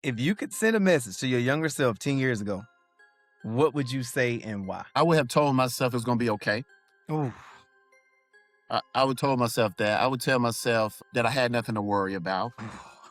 If you could send a message to your younger self 10 years ago, what would you say and why? I would have told myself it's gonna be okay. Ooh. I would told myself that. I would tell myself that I had nothing to worry about.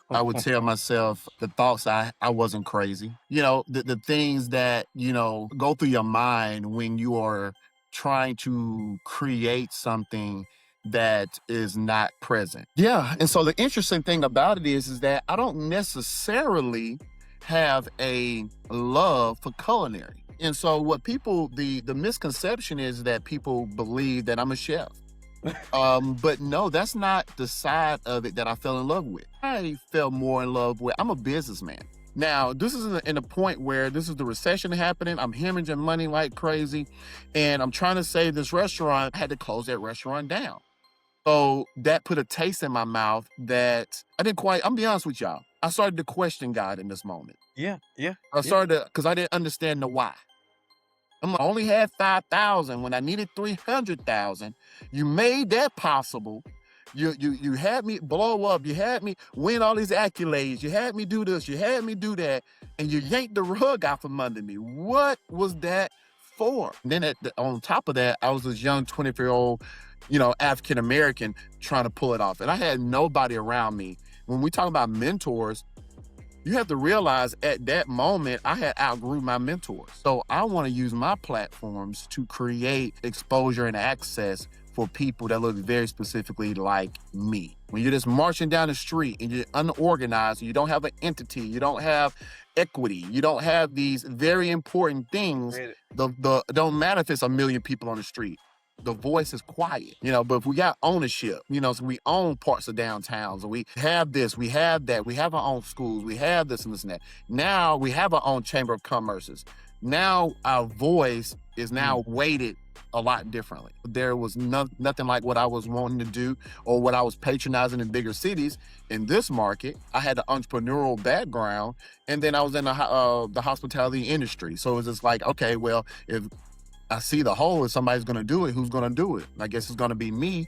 I would tell myself the thoughts I wasn't crazy. You know, the things that, go through your mind when you are trying to create something that is not present. Yeah. And so the interesting thing about it is that I don't necessarily have a love for culinary. And so what people the misconception is that people believe that I'm a chef. But no, that's not the side of it that I fell in love with. I fell more in love with, I'm a businessman. Now, this is in a point where this is the recession happening. I'm hemorrhaging money like crazy, and I'm trying to save this restaurant. I had to close that restaurant down. So that put a taste in my mouth that I didn't quite, I'm be honest with y'all. I started to question God in this moment. Yeah, yeah. I started to, because I didn't understand the why. I only had 5,000 when I needed 300,000. You made that possible. You had me blow up. You had me win all these accolades. You had me do this. You had me do that. And you yanked the rug out from under me. What was that for? And then on top of that, I was this young 24-year-old, African-American trying to pull it off. And I had nobody around me. When we talk about mentors, you have to realize at that moment, I had outgrew my mentors. So I want to use my platforms to create exposure and access for people that look very specifically like me. When you're just marching down the street and you're unorganized, you don't have an entity, you don't have equity, you don't have these very important things, the don't matter if it's 1 million people on the street. The voice is quiet, but if we got ownership, so we own parts of downtowns, and we have this, we have that, we have our own schools, we have this and this and that. Now we have our own chamber of commerces. Now our voice is now weighted a lot differently. There was nothing like what I was wanting to do or what I was patronizing in bigger cities. In this market, I had the entrepreneurial background, and then I was in the hospitality industry. So it was just like, okay, well, if I see the hole, if somebody's going to do it, who's going to do it? I guess it's going to be me.